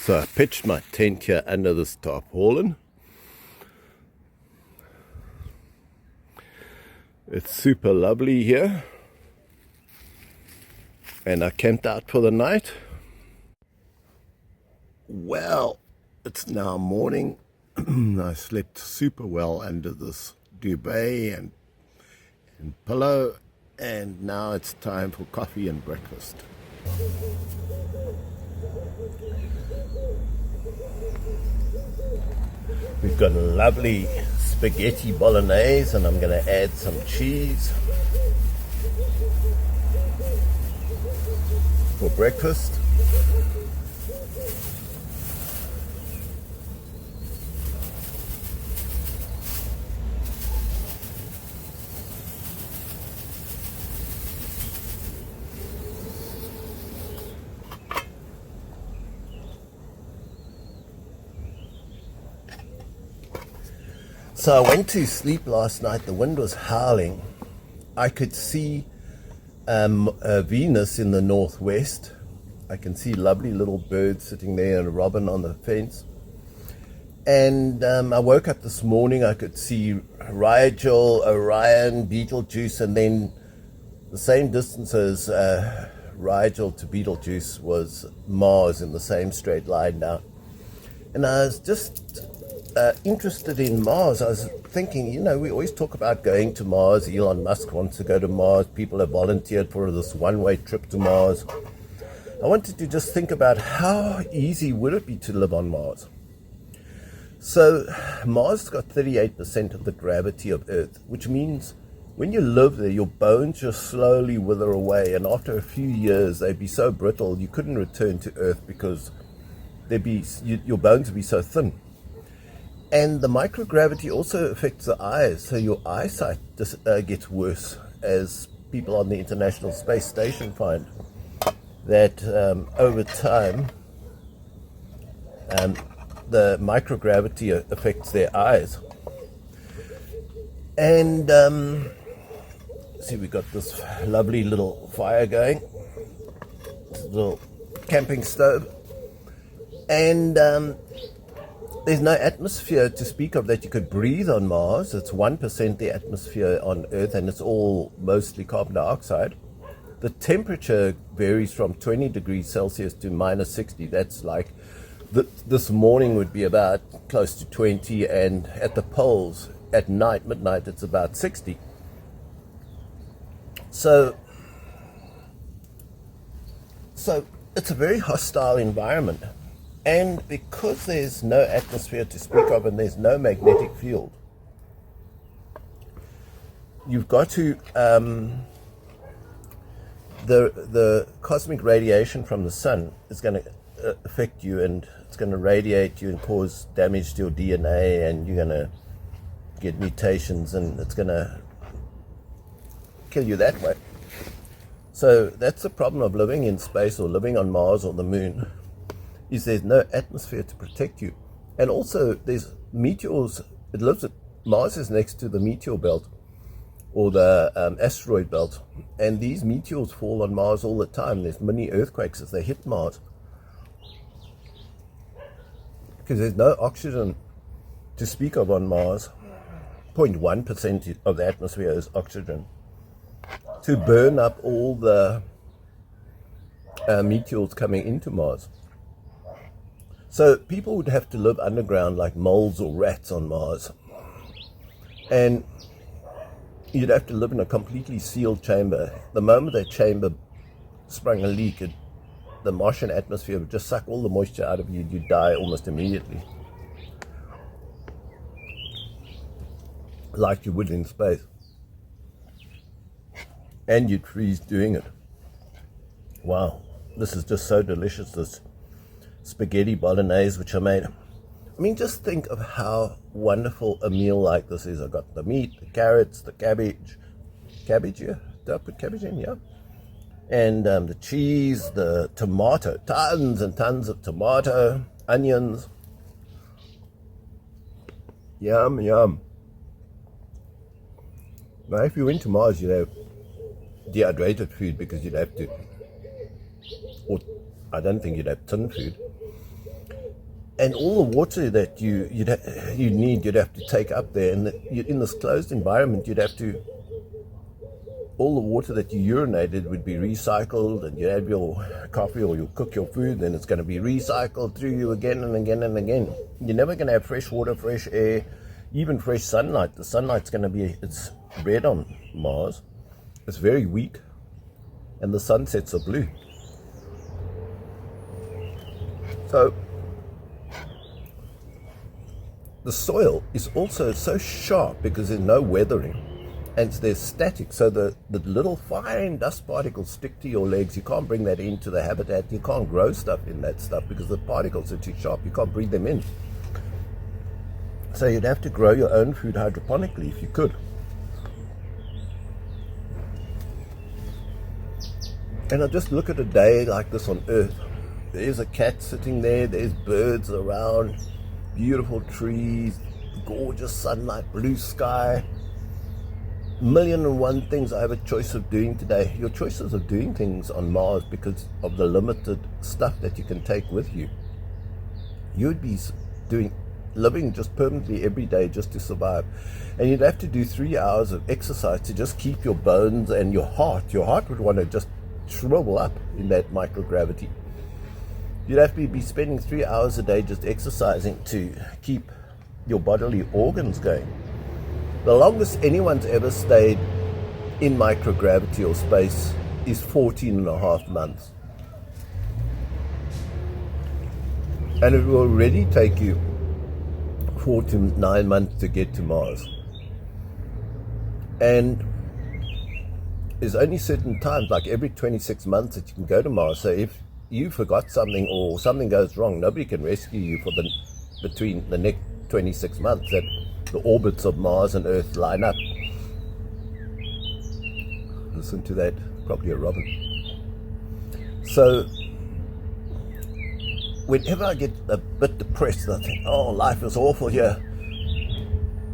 So I pitched my tent here under this tarpaulin. It's super lovely here. And I camped out for the night. Well, it's now morning. I slept super well under this duvet and pillow. And now it's time for coffee and breakfast. We've got a lovely spaghetti bolognaise, and I'm going to add some cheese for breakfast. So I went to sleep last night. The wind was howling. I could see Venus in the northwest. I can see lovely little birds sitting there and a robin on the fence. And I woke up this morning. I could see Rigel, Orion, Betelgeuse, and then the same distance as Rigel to Betelgeuse was Mars in the same straight line now. And I was just interested in Mars. I was thinking, we always talk about going to Mars. Elon Musk wants to go to Mars. People have volunteered for this one-way trip to Mars. I wanted to just think about how easy would it be to live on Mars. So Mars has got 38% of the gravity of Earth, which means when you live there, your bones just slowly wither away. And after a few years, they'd be so brittle, you couldn't return to Earth because your bones would be so thin. And the microgravity also affects the eyes, so your eyesight gets worse, as people on the International Space Station find that over time the microgravity affects their eyes. And see, we got this lovely little fire going, this little camping stove, and there's no atmosphere to speak of that you could breathe on Mars. It's 1% the atmosphere on Earth, and it's all mostly carbon dioxide. The temperature varies from 20 degrees Celsius to minus 60. That's like, this morning would be about close to 20, and at the poles, at night, midnight, it's about 60. So it's a very hostile environment. And because there's no atmosphere to speak of and there's no magnetic field, you've got to, the cosmic radiation from the sun is going to affect you, and it's going to radiate you and cause damage to your DNA, and you're going to get mutations, and it's going to kill you that way. So that's the problem of living in space or living on Mars or the moon, is there's no atmosphere to protect you. And also there's meteors. Mars is next to the meteor belt, or the asteroid belt, and these meteors fall on Mars all the time. There's mini earthquakes as they hit Mars, because there's no oxygen to speak of on Mars. 0.1% of the atmosphere is oxygen to burn up all the meteors coming into Mars. So people would have to live underground like moles or rats on Mars. And you'd have to live in a completely sealed chamber. The moment that chamber sprung a leak, the Martian atmosphere would just suck all the moisture out of you. You'd die almost immediately, like you would in space. And you'd freeze doing it. Wow, this is just so delicious, this spaghetti bolognese which I made. I mean, just think of how wonderful a meal like this is. I've got the meat, the carrots, the cabbage, yeah? Did I put cabbage in? Yeah. And the cheese, the tomato, tons and tons of tomato, onions. Yum, yum. Now, if you went to Mars, you'd have dehydrated food, because you'd have to, or I don't think you'd have tin food. and all the water that you need, you'd have to take up there, and in this closed environment, you'd have to. All the water that you urinated would be recycled, and you have your coffee or you cook your food, then it's going to be recycled through you again and again and again. You're never going to have fresh water, fresh air, even fresh sunlight. The sunlight's going to be, it's red on Mars. It's very weak, and the sunsets are blue. So the soil is also so sharp because there's no weathering. And they're static, so the little fine dust particles stick to your legs. You can't bring that into the habitat. You can't grow stuff in that stuff because the particles are too sharp. You can't breathe them in. So you'd have to grow your own food hydroponically if you could. And I just look at a day like this on Earth. There's a cat sitting there. There's birds around. Beautiful trees. Gorgeous sunlight. Blue sky. 1,000,001 things I have a choice of doing today. Your choices of doing things on Mars because of the limited stuff that you can take with you. You'd be living just permanently every day just to survive. And you'd have to do 3 hours of exercise to just keep your bones and your heart. Your heart would want to just shrivel up in that microgravity. You'd have to be spending 3 hours a day just exercising to keep your bodily organs going. The longest anyone's ever stayed in microgravity or space is 14.5 months. And it will already take you 4 to 9 months to get to Mars. And there's only certain times, like every 26 months, that you can go to Mars. So if you forgot something or something goes wrong, nobody can rescue you for between the next 26 months. That the orbits of Mars and Earth line up. Listen to that, probably a robin. So, whenever I get a bit depressed, I think, oh, life is awful here.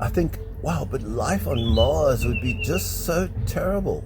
I think, wow, but life on Mars would be just so terrible.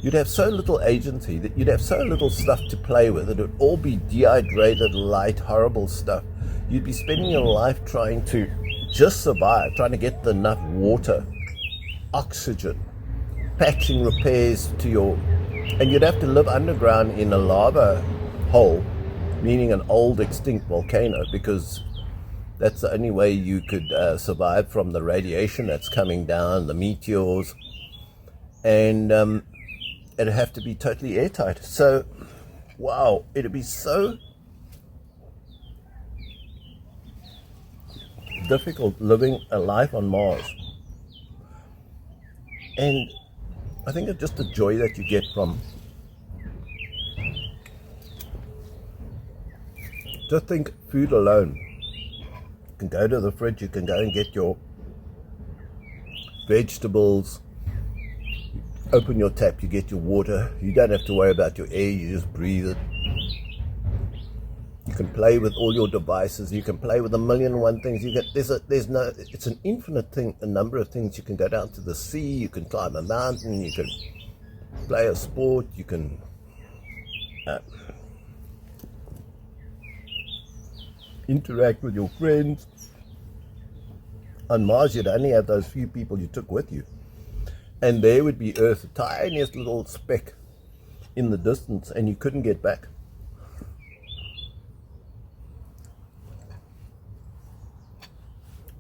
You'd have so little agency, that you'd have so little stuff to play with. It would all be dehydrated, light, horrible stuff. You'd be spending your life trying to just survive, trying to get enough water, oxygen, patching repairs to your, and you'd have to live underground in a lava hole, meaning an old extinct volcano, because that's the only way you could survive from the radiation that's coming down, the meteors, and it'd have to be totally airtight. So, wow, it'd be so difficult living a life on Mars. And I think it's just the joy that you get from, just think food alone. You can go to the fridge, you can go and get your vegetables, open your tap, you get your water. You don't have to worry about your air, you just breathe it. You can play with all your devices. You can play with 1,000,001 things. It's an infinite thing, a number of things. You can go down to the sea. You can climb a mountain. You can play a sport. You can interact with your friends. On Mars, you'd only have those few people you took with you, and there would be Earth, the tiniest little speck in the distance, and you couldn't get back.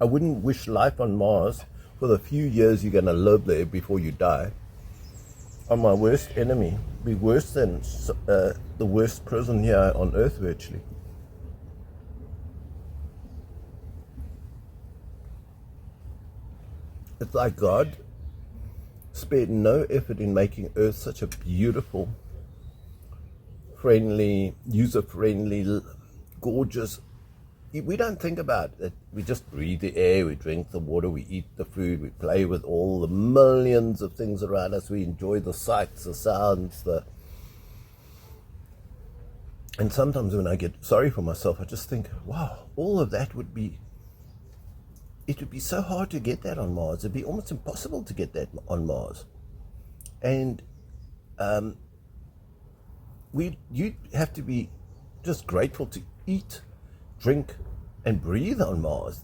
I wouldn't wish life on Mars for the few years you're going to live there before you die on my worst enemy. It'd be worse than the worst prison here on Earth, virtually. It's like God spared no effort in making Earth such a beautiful, friendly, user-friendly, gorgeous. We don't think about it. We just breathe the air, we drink the water, we eat the food, we play with all the millions of things around us. We enjoy the sights, the sounds, and sometimes when I get sorry for myself, I just think, wow, all of that would be so hard to get that on Mars. It'd be almost impossible to get that on Mars. And you'd have to be just grateful to eat, drink, and breathe on Mars.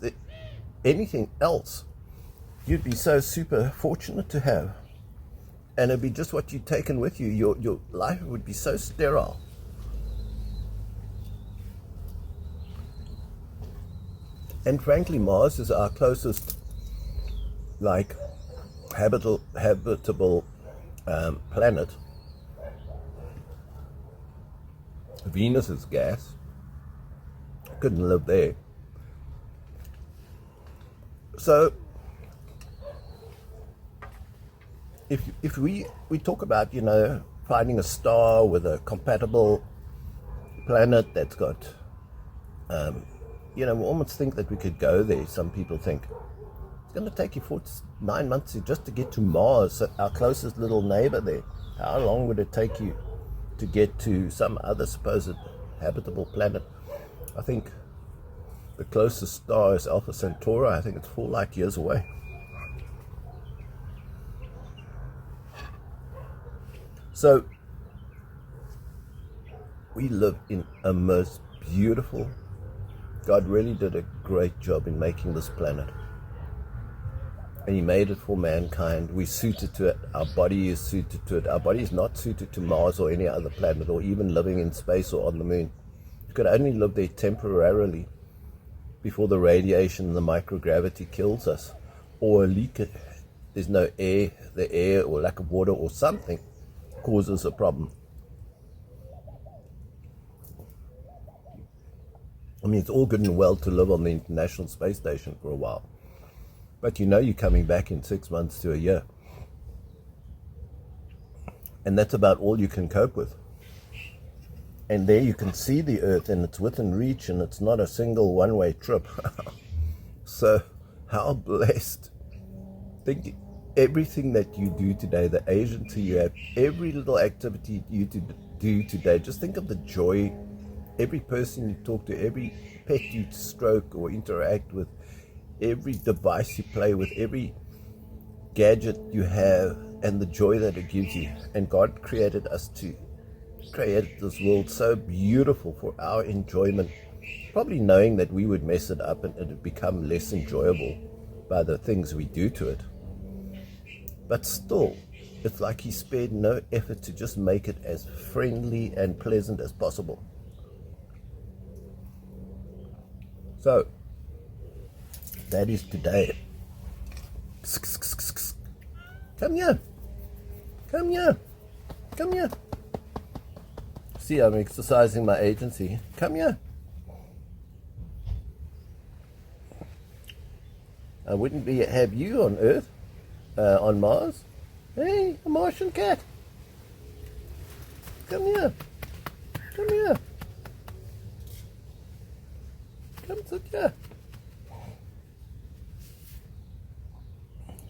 Anything else, you'd be so super fortunate to have. And it'd be just what you'd taken with you. Your life would be so sterile. And frankly, Mars is our closest, like, habitable planet. Venus is gas. Couldn't live there. So, if we talk about, finding a star with a compatible planet that's got, we almost think that we could go there. Some people think it's going to take you 9 months just to get to Mars, our closest little neighbor there. How long would it take you to get to some other supposed habitable planet? I think the closest star is Alpha Centauri. I think it's 4 light years away. So we live in a most beautiful, God really did a great job in making this planet. And he made it for mankind. We're suited to it. Our body is suited to it. Our body is not suited to Mars or any other planet, or even living in space or on the moon. You could only live there temporarily before the radiation and the microgravity kills us, or a leak. There's no air, the air or lack of water or something causes a problem. I mean, it's all good and well to live on the International Space Station for a while, but you're coming back in 6 months to a year. And that's about all you can cope with. And there you can see the Earth, and it's within reach, and it's not a single one-way trip. So, how blessed. Think everything that you do today, the agency you have, every little activity you do today, just think of the joy. Every person you talk to, every pet you stroke or interact with, every device you play with, every gadget you have, and the joy that it gives you. And God created this world so beautiful for our enjoyment, probably knowing that we would mess it up and it would become less enjoyable by the things we do to it. But still, it's like he spared no effort to just make it as friendly and pleasant as possible. So, that is today. Come here. Come here. Come here. See, I'm exercising my agency. Come here. I wouldn't have you on Earth, on Mars. Hey, a Martian cat. Come here. Come here. Come sit here.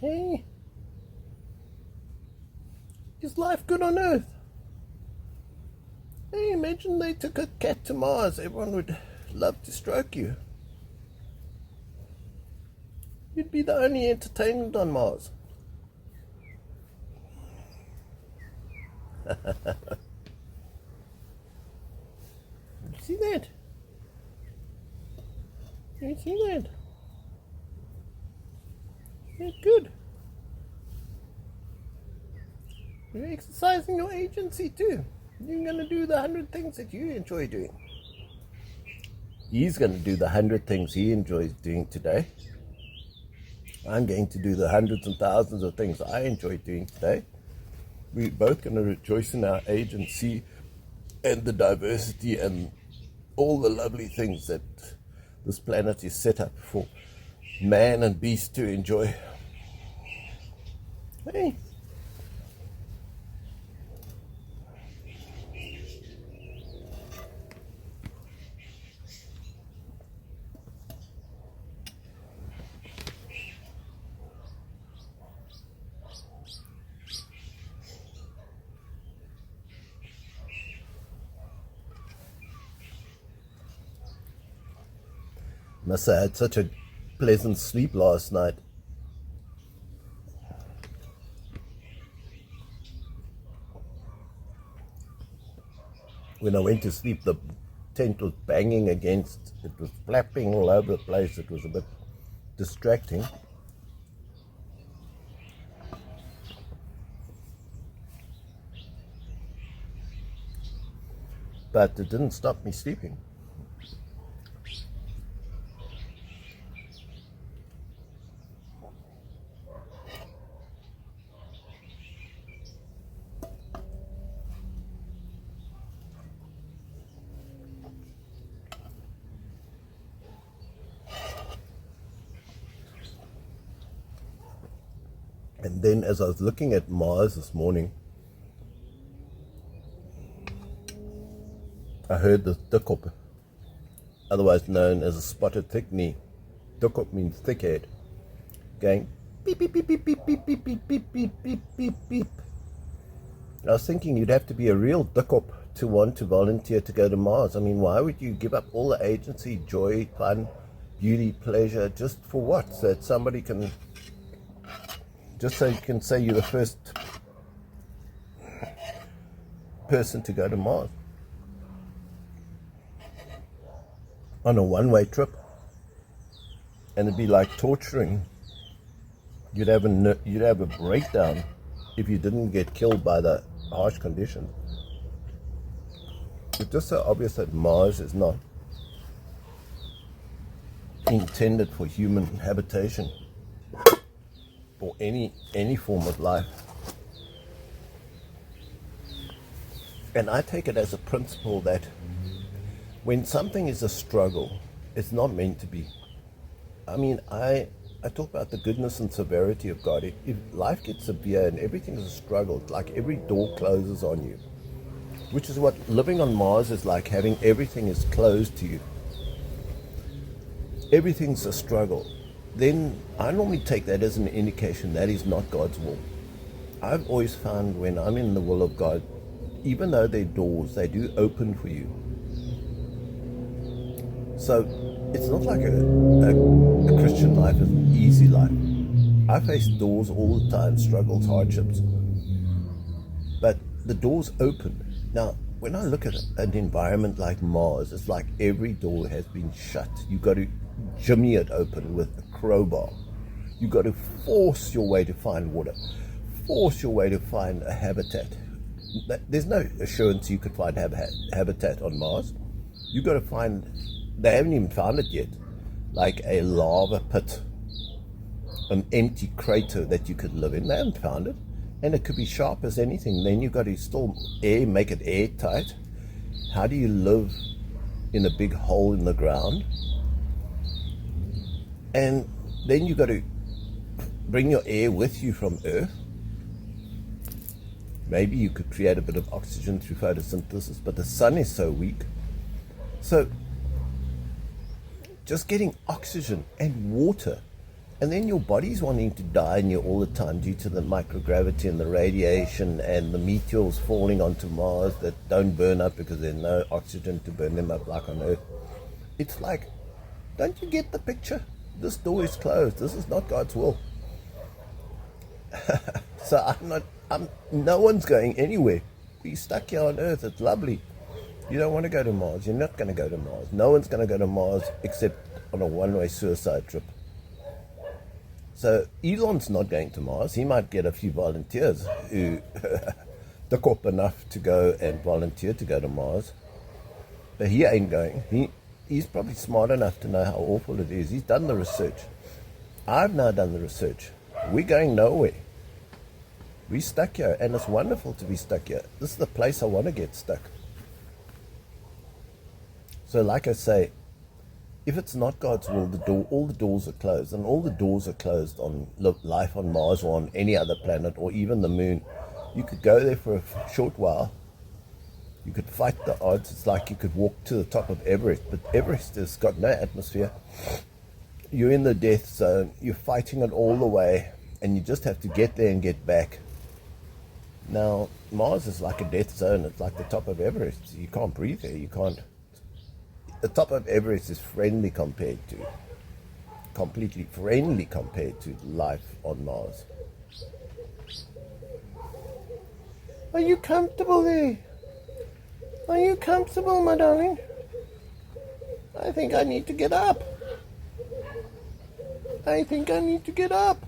Hey. Is life good on Earth? Hey, imagine they took a cat to Mars. Everyone would love to stroke you. You'd be the only entertainment on Mars. You see that? You see that? That's good. You're exercising your agency too. You're going to do the 100 things that you enjoy doing. He's going to do the 100 things he enjoys doing today. I'm going to do the hundreds and thousands of things I enjoy doing today. We're both going to rejoice in our agency and the diversity and all the lovely things that this planet is set up for man and beast to enjoy. Hey. Must say I had such a pleasant sleep last night. When I went to sleep, the tent was banging against, it was flapping all over the place. It was a bit distracting. But it didn't stop me sleeping. And then as I was looking at Mars this morning, I heard the dikop, otherwise known as a spotted thick knee. Dikop means thick head, going beep, beep, beep, beep, beep, beep, beep, beep, beep, beep, beep, beep, beep. I was thinking you'd have to be a real dikop to want to volunteer to go to Mars. I mean, why would you give up all the agency, joy, fun, beauty, pleasure, just for what? So that somebody can, just so you can say you're the first person to go to Mars on a one-way trip. And it'd be like torturing. You'd have a breakdown if you didn't get killed by the harsh conditions. It's just so obvious that Mars is not intended for human habitation or any form of life. And I take it as a principle that when something is a struggle, it's not meant to be. I mean, I talk about the goodness and severity of God. If life gets severe and everything is a struggle, it's like every door closes on you, which is what living on Mars is like, having everything is closed to you. Everything's a struggle. Then I normally take that as an indication that is not God's will. I've always found when I'm in the will of God, even though they're doors, they do open for you. So it's not like a Christian life is an easy life. I face doors all the time, struggles, hardships. But the doors open. Now, when I look at an environment like Mars, it's like every door has been shut. You've got to jimmy it open with a crowbar. You've got to force your way to find water, force your way to find a habitat. There's no assurance you could find habitat on Mars. You've got to find, they haven't even found it yet, like a lava pit, an empty crater that you could live in. They haven't found it. And it could be sharp as anything. Then you've got to store air, make it airtight. How do you live in a big hole in the ground? And then you've got to bring your air with you from Earth. Maybe you could create a bit of oxygen through photosynthesis, but the sun is so weak. So just getting oxygen and water, and then your body's wanting to die in you all the time due to the microgravity and the radiation and the meteors falling onto Mars that don't burn up because there's no oxygen to burn them up like on Earth. It's like, don't you get the picture? This door is closed. This is not God's will. So no one's going anywhere. We're stuck here on Earth. It's lovely. You don't want to go to Mars. You're not going to go to Mars. No one's going to go to Mars except on a one-way suicide trip. So Elon's not going to Mars. He might get a few volunteers who took up enough to go and volunteer to go to Mars. But he ain't going. He's probably smart enough to know how awful it is. He's done the research. I've now done the research. We're going nowhere. We're stuck here, and it's wonderful to be stuck here. This is the place I want to get stuck. So like I say, if it's not God's will, all the doors are closed, and all the doors are closed on life on Mars or on any other planet or even the moon. You could go there for a short while. You could fight the odds. It's like you could walk to the top of Everest, but Everest has got no atmosphere. You're in the death zone. You're fighting it all the way, and you just have to get there and get back. Now, Mars is like a death zone. It's like the top of Everest. You can't breathe there. You can't. The top of Everest is completely friendly compared to life on Mars. Are you comfortable there? Are you comfortable, my darling? I think I need to get up. I think I need to get up.